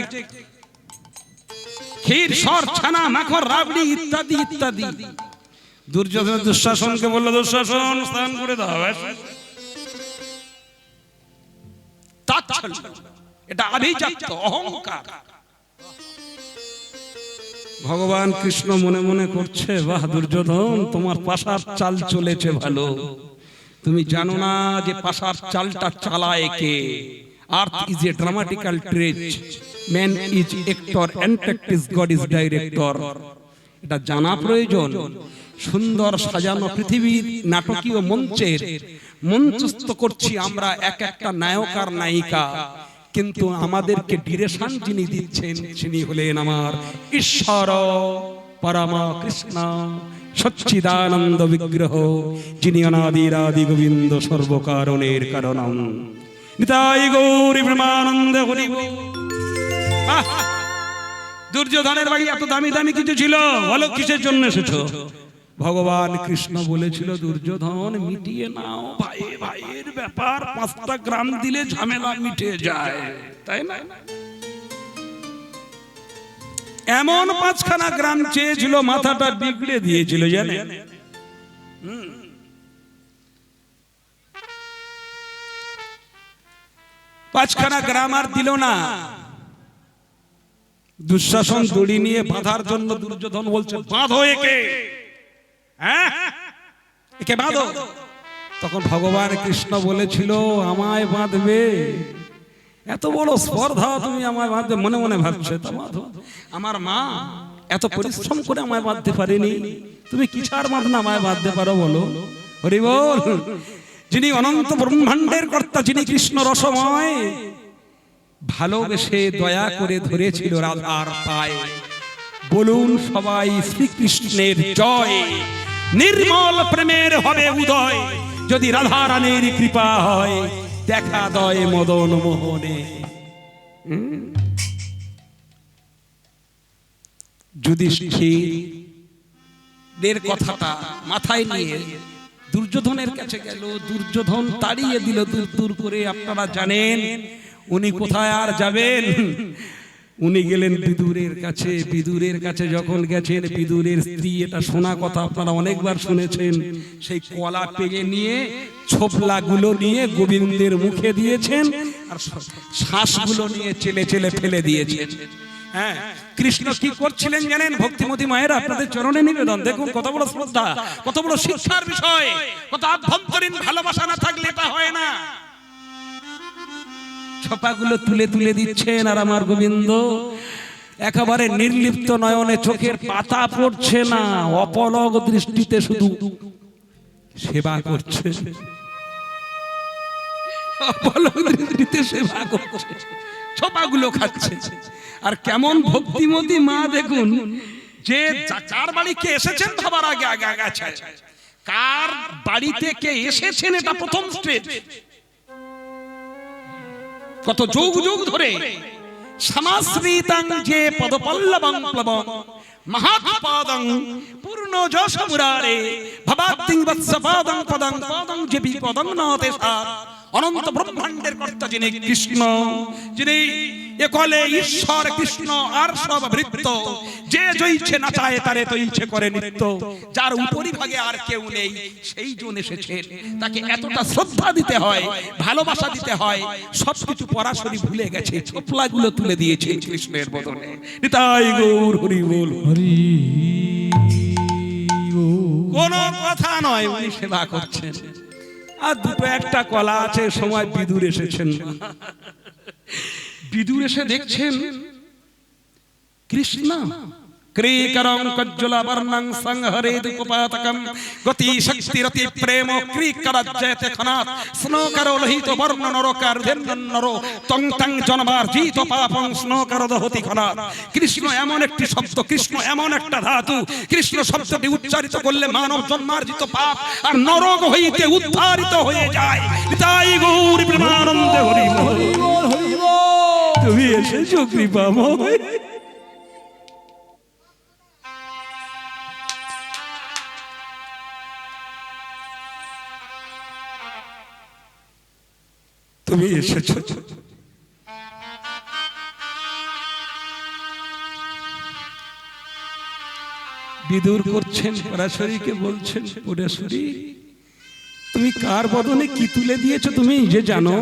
[SPEAKER 2] ক্ষীর সর ছানা মাখন রাবড়ি ইত্যাদি ইত্যাদি। দুর্যোধন দুঃশাসনকে বলল, দুঃশাসন স্নান করে দাও। তাচ্ছল্য, এটা আভিজাত্য, অহংকার। ভগবান কৃষ্ণ মনে মনে করছে, বাহ দুর্যোধন, তোমার পাশার চাল চলেছে ভালো। তুমি জানো না যে পাশার চালটা চালায় কে? আর্থ ইজ এ ড্রামাটিক্যাল ট্রেজ, man is actor, and is god is director. এটা জানা প্রয়োজন। সুন্দর সাজানো পৃথিবীর নাটকীয় মঞ্চের মঞ্চস্থ করছি আমরা এক একটা নায়ক আর নায়িকা, কিন্তু আমাদেরকে ডিরেকশন যিনি দিচ্ছেন তিনি হলেন আমার ঈশ্বর পরমা কৃষ্ণ সচ্চিদানন্দ বিগ্রহ, যিনি অনাদিরাদি গোবিন্দ সর্বকারণের কারণম। নিতাই গৌরী ব্রহ্মানন্দ হরি বল। দুর্যোধনের বাড়ি এত দামি দামি কিছু ছিল, বলো কিসের জন্য এসেছো? ভগবান কৃষ্ণ বলেছিল, দুর্যোধন মিটিয়ে নাও ভাই ভাইয়ের ব্যাপার, 5টা গ্রাম দিলে ঝামেলা মিটে যায়, তাই না? এমন 5খানা গ্রাম চেয়েছিল, মাথাটা বিগড়ে দিয়েছিল জানেন। 5খানা গ্রাম আর দিল না। দুঃশাসন দড়ি নিয়ে বাঁধার জন্য দুর্যোধন বলছে, বাঁধো একে, একে বাঁধো। তখন ভগবান কৃষ্ণ বলেছিল, আমায় বাঁধবে? এত বড় স্পর্ধা তুমি আমায় বাঁধবে? মনে মনে ভাবছে, তা বাঁধো। আমার মা এত পরিশ্রম করে আমায় বাঁধতে পারেনি, তুমি কি ছাড় বাঁধনা আমায় বাঁধতে পারো বলো? হরি বল। যিনি অনন্ত ব্রহ্মাণ্ডের কর্তা, যিনি কৃষ্ণ রসময়, ভালোবেসে দয়া করে ধরেছিল রাধার পায়ে। বলুন সবাই শ্রীকৃষ্ণের জয়। নির্মল প্রেমের হবে উদয়, যদি রাধা রানীর কৃপা হয়, দেখা দয় মদন মোহনে। যুধিষ্ঠিরের কথাটা মাথায় নিয়ে দুর্যোধনের কাছে গেল। দুর্যোধন তাড়িয়ে দিল দূর দূর করে। আপনারা জানেন উনি কোথায় আর যাবেন? উনি গেলেন বিদুরের কাছে। বিদুরের কাছে যখন গেছেন, বিদুরের স্ত্রী, এটা শোনা কথা আপনারা অনেকবার শুনেছেন, সেই কলা পেয়ে নিয়ে ছোপলাগুলো নিয়ে গোবিন্দের মুখে দিয়েছেন, আর শ্বাসগুলো নিয়ে চেলে চেলে ফেলে দিয়েছেন। হ্যাঁ, কৃষ্ণ কি করছিলেন জানেন? ভক্তিমতী মায়েরা, আপনাদের চরণে নিবেদন, দেখুন কত বড় শ্রদ্ধা, কত বড় শিক্ষার বিষয়, কত আভ্যন্তরীণ ভালোবাসা না থাকলে এটা হয় না। ছোপাগুলো তুলে তুলে দিচ্ছেন, আর আমার গোবিন্দ একেবারে নির্লিপ্ত নয়নে, চোখের পাতা পড়ছে না, অপলক দৃষ্টিতে শুধু সেবা করছে, অপলক দৃষ্টিতে সেবা করছে, ছোপাগুলো খাচ্ছে। আর কেমন ভক্তিমতী মা দেখুন, যে কার বাড়িতে এসেছেন ভাবার আগে আগে আগে কার বাড়িতে কে এসেছেন এটা প্রথম স্টেজ। কত যুগ যুগ ধরে সমাশ্রিতাং যে পদপল্লবং প্লবং মহাৎপাদং পূর্ণ যশ মুরারে ভবাতিং বৎসপাদং পদং পদং যে বিপদং নতেসা। অনন্ত ব্রহ্মাণ্ডের কর্তা যিনি কৃষ্ণ, যিনি একলে ঈশ্বর কৃষ্ণ আর সব বৃত্ত, যে জয়ছে নাচায় তারে তৈছে করে নিত্য, যার উপরিভাগে আর কেউ নেই, সেই জন এসেছেন। তাকে এতটা শ্রদ্ধা দিতে হয়, ভালোবাসা দিতে হয়, সবকিছু পরাশরি ভুলে গেছে, ছোপলাগুলো তুলে দিয়েছে কৃষ্ণের বদনে। নিতাই গৌর হরি বল। কোন কথা নয়, উনি সেবা করছেন। আর দুটো একটা কলা আছে, সময় বিদুর এসেছেন। বিদুর এসে দেখছেন কৃষ্ণ ক্রীকরং কজ্জলা বর্ণং সংহরেদ উপপাতকম গতি শক্তি রতি প্রেম ক্রীকরাজ্যতে খনাত স্নোকরো লোহিত বর্ণ নরকার ধেন্নর তং তং জনমার্জিত পাপং স্নোকর দহতি খনাত। কৃষ্ণ এমন একটি শব্দ, কৃষ্ণ এমন একটা ধাতু, কৃষ্ণ শব্দটি উচ্চারিত করলে মানব জন্মার্জিত পাপ আর নরক হইতে উদ্ধারিত হয়ে যায়। তাই গৌর প্রেমানন্দে হরি বল। তুমি এসেছো কৃপাময়। তুমি এসেছো। বিদুর করছেন, পরাশরীকে বলছেন, পরাশরী তুমি কার বদনে কি তুলে দিয়েছো তুমি যে জানো,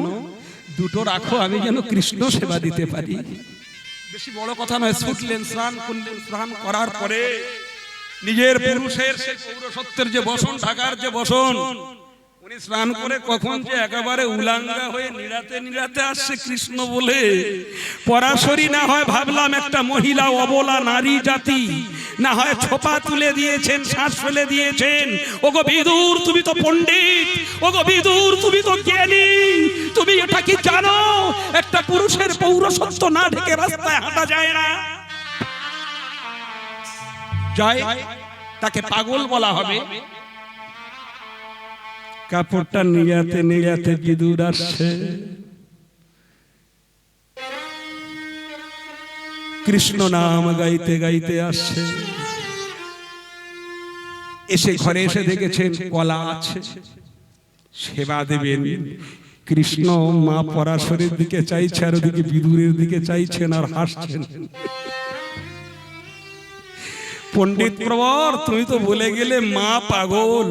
[SPEAKER 2] দুটো রাখো, আমি যেন কৃষ্ণ সেবা দিতে পারি। বেশি বড় কথা নয়, ছুটলেন, স্নান করলেন, স্নান করার পরে নিজের পুরুষের সেই পৌরসত্বের যে বসন, ঢাকার যে বসন, উনি স্নান করে কখন যে একেবারে উলাঙ্গা হয়ে নিরাতে নিরাতে আসছে কৃষ্ণ বলে। পরাশরী না হয় ভাবলাম একটা মহিলা, অবলা নারী জাতি, না হয় ছোপা তুলে দিয়েছেন, শ্বাস ফেলে দিয়েছেন। ওগো বিদুর তুমি তো পণ্ডিত, ওগো বিদুর তুমি তো জ্ঞানী, তুমি এটা কি জানো একটা পুরুষের পৌরসত্ব না ঢেকে রাস্তায় হাঁটা যায় না? যায়, তাকে পাগল বলা হবে। কাপড়টা নিয়াতে নিয়াতে বিদুর আসছে। কৃষ্ণ নাম গাইতে গাইতে আসছে। এসে ঘরে এসে দেখেছেন কলা আছে, সেবা দেবেন। কৃষ্ণ মা পরাশরের দিকে চাইছে, আর ওদিকে বিদুরের দিকে চাইছেন আর হাসছেন। পণ্ডিত প্রবর, তুমি তো বলে গেলে মা পাগল।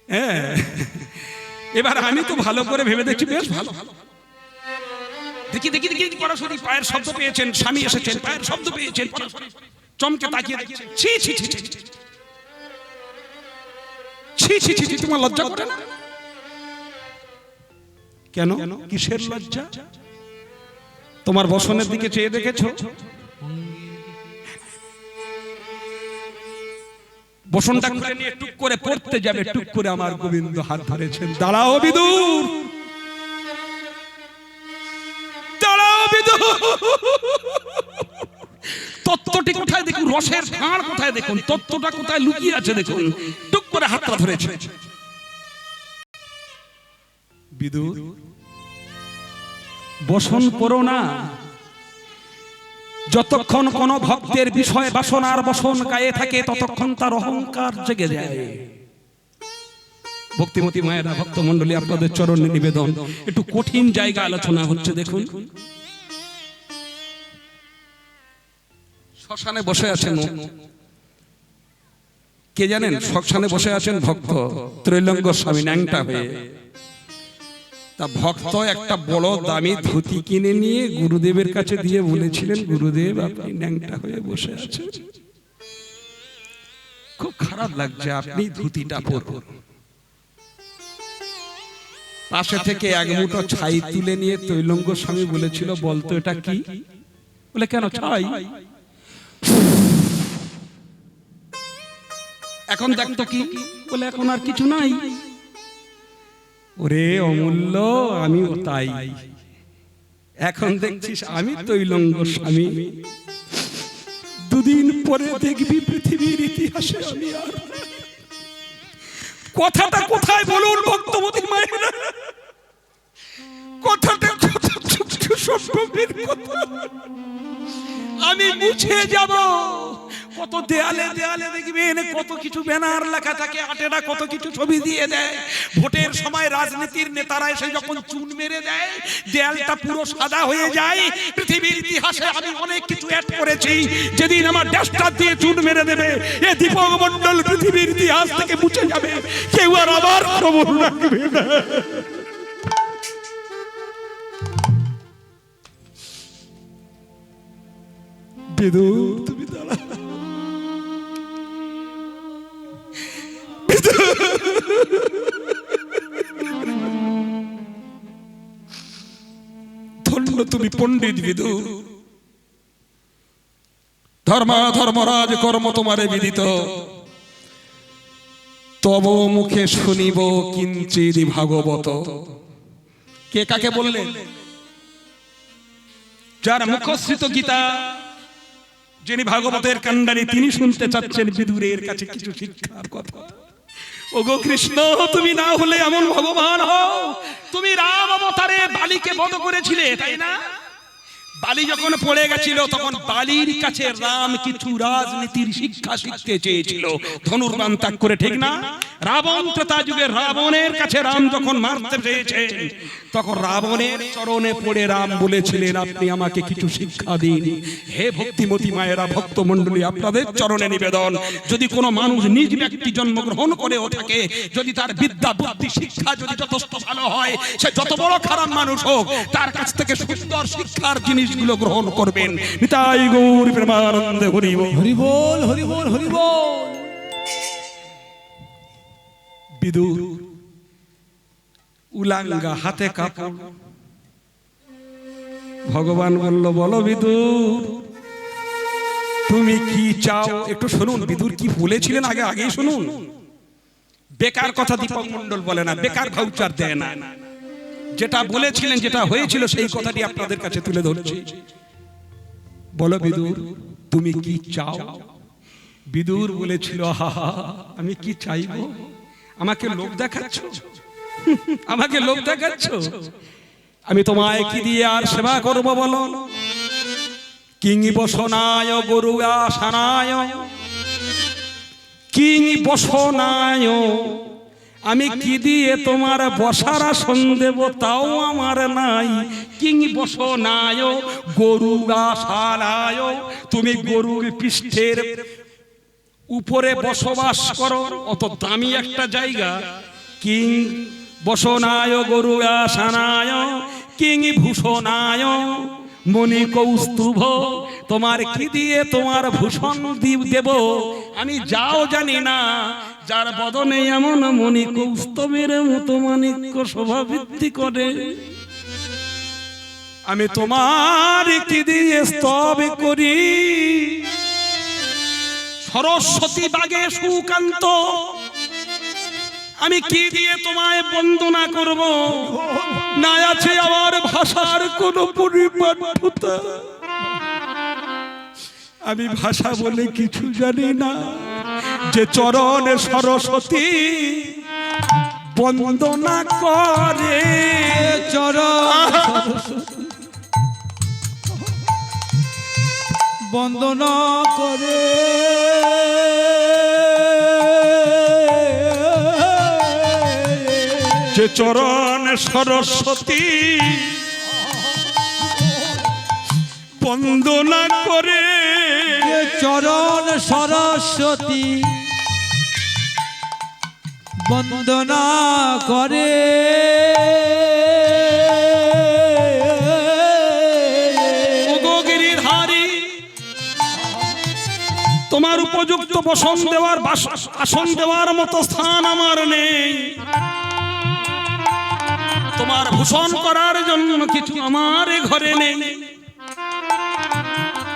[SPEAKER 2] হ্যাঁ, এবার আমি তো ভালো করে ভেবে দেখছি, বেশ ভালো। দেখি দেখি দেখি পরাশরী পায়ের শব্দ পেয়েছেন, স্বামী এসেছেন, পায়ের শব্দ পেয়েছেন, চমকে তাকিয়ে দেখছেন। ছি ছি ছি ছি ছি ছি ছি, তোমার লজ্জা করে না? কেন, কিসের লজ্জা? তোমার বসনের দিকে চেয়ে দেখেছো? বসনটা খুলে নিয়ে টুক করে পড়তে যাবে, টুক করে আমার গোবিন্দ হাত ধরেছেন। দাঁড়াও বিদুর, তত্ত্বটি কোথায় দেখুন, রসের ধার কোথায় দেখুন, তত্ত্বটা কোথায় লুকিয়ে আছে দেখুন। টুক করে হাতটা ধরেছে। বিদুর, বসন করো না। যতক্ষণ কোন ভক্তের বিষয় বাসনার বসন গায়ে থাকে ততক্ষণ তার অহংকার জেগে যায়। ভক্তিমতী মায়েরা, ভক্ত মন্ডলী, আপনাদের চরণে নিবেদন, একটু কঠিন জায়গা আলোচনা হচ্ছে দেখুন। শ্মশানে বসে আছেন কে জানেন? শ্মশানে বসে আছেন ভক্ত ত্রৈলঙ্গ স্বামী, ন্যাংটা হয়ে। তা ভক্ত একটা বড় দামি ধুতি কিনে নিয়ে গুরুদেবের কাছে দিয়ে বলেছিলেন, গুরুদেব আপনি ন্যাংটা হয়ে বসে আছেন, খুব খারাপ লাগছে, আপনি ধুতিটা পরুন। পাশে থেকে এক মুঠো ছাই তুলে নিয়ে ত্রৈলঙ্গ স্বামী বলেছিল, বলতো এটা কি? বলে কেন ছাই? এখন দেখতো কি? বলে এখন আর কিছু নাই। ওরে অমূল্য, আমিও তাই। এখন দেখছিস আমি ত্রৈলঙ্গ স্বামী, দুদিন পরে দেখবি পৃথিবীর ইতিহাসে আমি আর। কথাটা কোথায় বলুন ভক্তমতী মায়েরা? কথাটা সম্ভবের কথা। আমি মুছে যাব। কত দেয়ালে দেয়ালে দেখবেন কত কিছু ব্যানার লেখা থাকে, আটেরা কত কিছু ছবি দিয়ে দেয়। ভোটের সময় রাজনীতির নেতারা এসে যখন চুন মেরে দেয়, দেয়ালটা পুরো সাদা হয়ে যায়। পৃথিবীর ইতিহাসে আমি অনেক কিছু অ্যাড করেছি। যেদিন আমার ডাস্টার দিয়ে চুন মেরে দেবে, এ দীপক মণ্ডল পৃথিবীর ইতিহাস থেকে মুছে যাবে, কেউ আর আবার খবর রাখবে না। বিদুর, তুমি দাঁড়া। ধন্য তুমি পণ্ডিত বিদুর, ধর্মরাজ কর্ম তোমারে বিদিত, তব মুখে শুনিব কিঞ্চিদ ভাগবত। কে কাকে বললেন? যার মুখশ্রিত গীতা, যিনি ভাগবতের কান্ডারি, তিনি শুনতে চাচ্ছেন বিদুরের কাছে কিছু শিক্ষার কথা। ওগো কৃষ্ণ, তুমি না হলে এমন ভগবান হও। তুমি রাম অবতারে বালিকে বধ করেছিলে, তাই না? বালি যখন পড়ে গেছিল তখন বালির কাছে রাম কিছু রাজনীতির শিক্ষা শিখতে চেয়েছিল, ধনুর্বাণ ত্যাগ করে, ঠিক না? রাবণ ত্রেতা যুগে রাবণের কাছে রাম যখন মারতে চেয়েছে, তখন রাবণের চরণে পড়ে রাম বলেছিলেন, আপনি আমাকে কিছু শিক্ষা দিন। হে ভক্তিমতী মায়েরা, ভক্ত মণ্ডলী, আপনাদের চরণে নিবেদন, যদি কোনো মানুষ নিজ ব্যক্তি জন্মগ্রহণ করেও থাকে, যদি তার বিদ্যা বুদ্ধি শিক্ষা যদি যথেষ্ট ভালো হয়, সে যত বড় খারাপ মানুষ হোক, তার কাছ থেকে সুন্দর শিক্ষার জিনিসগুলো গ্রহণ করবেন। নিতাই গৌর প্রেমানন্দে হরি বল,
[SPEAKER 3] হরি বল, হরি বল, হরি বল।
[SPEAKER 2] বিদুর উলাঙ্গা, হাতে কাপড়। ভগবান বলল, বলো বিদুর তুমি কি চাও? একটু শুনুন বিদুর কি বলেছিলেন, আগেই শুনুন। বেকার কথা দীপক মণ্ডল বলে না, বেকার ভাউচার দেয় না। যেটা বলেছিলেন, যেটা হয়েছিল, সেই কথাটি আপনাদের কাছে তুলে ধরছি। বলো বিদুর তুমি কি চাও? বিদুর বলেছিল, আহা, আমি কি চাইবো? আমাকে লোক দেখাচ্ছ, আমাকে লোক দেখাচ্ছ? আমি তোমায় কি দিয়ে আর সেবা করব বলো? কিং বসনায় গরুয়া সানায়, কিং বসনায়, আমি কি দিয়ে তোমার বসার আসন দেব, তাও আমার নাই। কিং বসনায় গরুয়া সানায়, তুমি গরুর পৃষ্ঠের উপরে বসবাস করো, অত দামি একটা জায়গা। কিং বসনায় গরুয়া সানায়, কিং ভূষণায় মণি কৌস্তুভ, তোমার কি দিয়ে তোমার ভূষণ দেব? আমি যাও জানি না, যার বদনে এমন মণি কৌস্তবের মতো মাণিক্য শোভা বৃদ্ধি করে। আমি তোমার কি দিয়ে স্তব করি? সরস্বতী বাগে সুকান্ত, আমি কি দিয়ে তোমায় বন্দনা করব? না আছে আমার ভাষার কোন পরিপাঠতা। আমি ভাষা বলে কিছু জানি না, যে চরণে সরস্বতী বন্দনা করে,
[SPEAKER 3] চরণ বন্দনা করে,
[SPEAKER 2] যে চরণে সরস্বতী বন্দনা করে,
[SPEAKER 3] চরণ সরস্বতী বন্দনা করে।
[SPEAKER 2] ওগো গিরিধারী, তোমার উপযুক্ত বসন দেওয়ার আসন দেওয়ার মতো স্থান আমার নেই, তোমার ভূষণ করার জন্য কিছু আমার ঘরে নেই।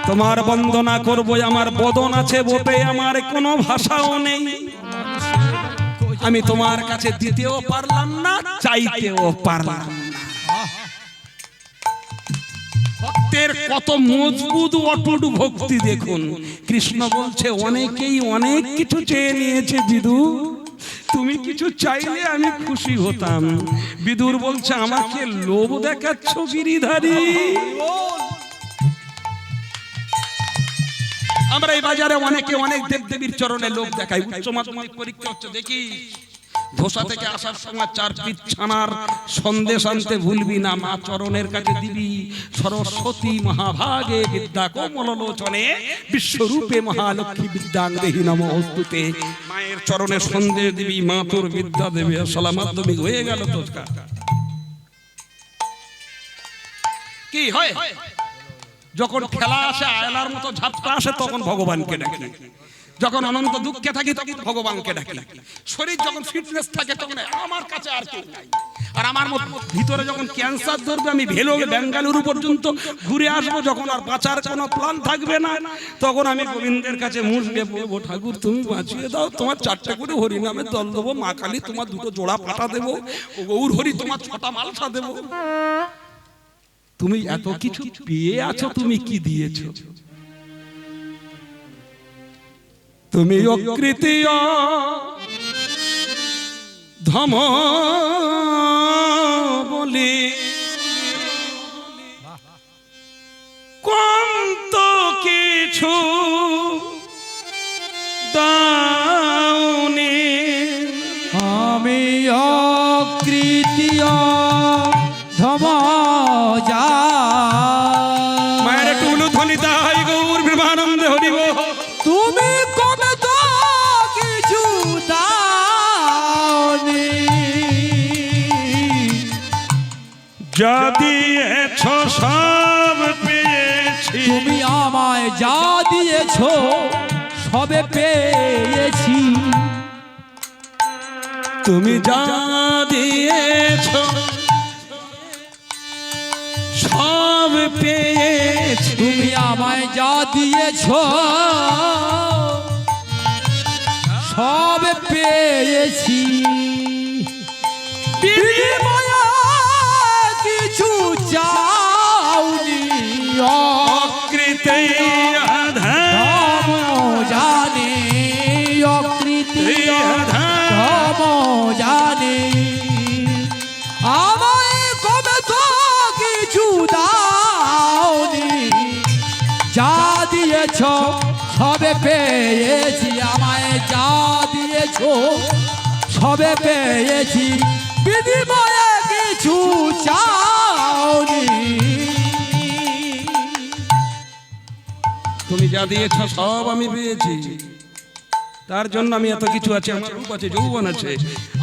[SPEAKER 2] তোমার বন্দনা করবো, আমার বদন আছে বটে, আমার কোনো ভাষাও নেই। আমি তোমার কাছে দিতেও পারলাম না, চাইতেও পারলাম না। ভক্তের কত মজবুত অটুট ভক্তি দেখুন। কৃষ্ণ বলছে অনেকেই অনেক কিছু চেয়ে নিয়েছে বিদু, তুমি কিছু চাইলে আমি খুশি হতাম। বিদুর বলছে আমাকে লোভ দেখাচ্ছ গিরিধারী। আমরা এই বাজারে অনেকে অনেক দেবদেবীর চরণে লোভ দেখাই। উচ্চ মাধ্যমিক পরীক্ষা হচ্ছে, দেখি ধোসা থেকে আসার সময় 4 পিস ছানার সন্দেশ আনতে ভুলবি না, মা চরণের কাছে দিবি। সরস্বতী মহাভাগে বিদ্যা কমলোচনে বিশ্বরূপে মহালক্ষ্মী বিদ্যাঙ্গেহি নমস্তুতে। মায়ের চরণে সন্দেশ দিবি, মা তোর বিদ্যা দেবে। আসলে মাধ্যমিক হয়ে গেল তো কি হয়? যখন খেলা আসে, আয়লার মতো ঝাপটা আসে, তখন ভগবানকে ডাকি। যখন অনন্ত দুঃখে থাকি তখন ভগবানকে ডাকি। শরীর যখন ফিটনেস থাকে তখন আমার কাছে আর কেউ নাই। আর আমার ভিতরে যখন ক্যান্সার ধরবে, আমি ভেলোরে বেঙ্গালুরু পর্যন্ত ঘুরে আসবো, যখন আর বাঁচার কোনো প্ল্যান থাকবে না, তখন আমি গোবিন্দের কাছে মুসবে বলবো, ঠাকুর তুমি বাঁচিয়ে দাও, তোমার 4টে করে হরিনামে দল দেবো, মা কালী তোমার 2টো জোড়া পাঠা দেবো, ও গৌর হরি তোমার 6টা মালসা দেবো। তুমি এত কিছু পেয়ে আছো, তুমি কি দিয়েছো? তুমি অকৃতীয় ধম বলে কম তো কিছু দাওনি।
[SPEAKER 3] আমি অকৃতীয় ধম যা।
[SPEAKER 2] মায়ের টুলু ধ্বনি তাই গৌর ব্রহ্মানন্দে হরিব।
[SPEAKER 3] তুমি কবে তো কিছু দাওনি,
[SPEAKER 2] যা দিয়েছ সব পেয়েছি।
[SPEAKER 3] তুমি আমায় যা দিয়েছো সবে পেয়েছি।
[SPEAKER 2] তুমি যা দিয়েছ সব পেয়েছি।
[SPEAKER 3] তুমি আমায় যা দিয়েছো সব পেয়েছি। বিনিময়ে কিছু চাওনি,
[SPEAKER 2] অকৃতীয় ধম
[SPEAKER 3] জানে অকৃতীয় ধম জানে। আমায় কবে তো কিছু দাওনি, যা দিয়েছ সবে পেয়েছি। আমায় যা দিয়েছ সবে পেয়েছি, বিনিময়ে কিছু চাওনি।
[SPEAKER 2] তুমি যা দিয়েছ সব আমি পেয়েছি, তার জন্য আমি এত কিছু আছে। আমার রূপ আছে, যৌবন আছে।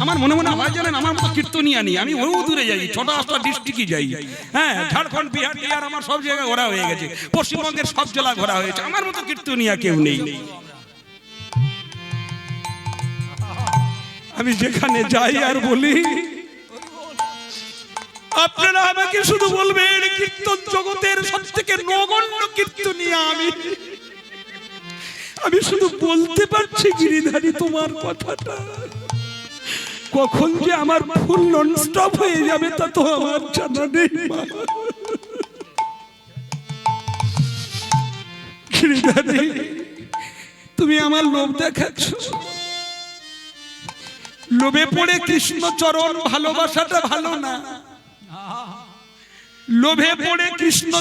[SPEAKER 2] আমার মনে মনে হয় জানেন, আমার মতো কীর্তনিয়া নেই। আমি বহু দূরে যাই, 6টা ডিস্ট্রিক্টই যাই। হ্যাঁ, ঝাড়খণ্ড, বিহার, টিহার আমার সব জায়গায় ঘোরা হয়ে গেছে। পশ্চিমবঙ্গের সব জেলা ঘোরা হয়েছে। আমার মতো কীর্তনিয়া কেউ নেই। আমি যেখানে যাই আর বলি, আপনারা আমাকে শুধু বলবেন কীর্তন জগতের সবথেকে নগণ্য কীর্তনিয়া আমি। আমি শুধু বলতে পারছি গিরিধারী তোমার কথাটা। কখন যে আমার ফুল নন স্টপ হয়ে যাবে তা তো আমার জানা নেই। গিরিধারী, তুমি আমার লোভ দেখাচ্ছ। লোভে পড়ে কৃষ্ণ চরণ ভালোবাসাটা ভালো না, লোভে পড়ে কৃষ্ণ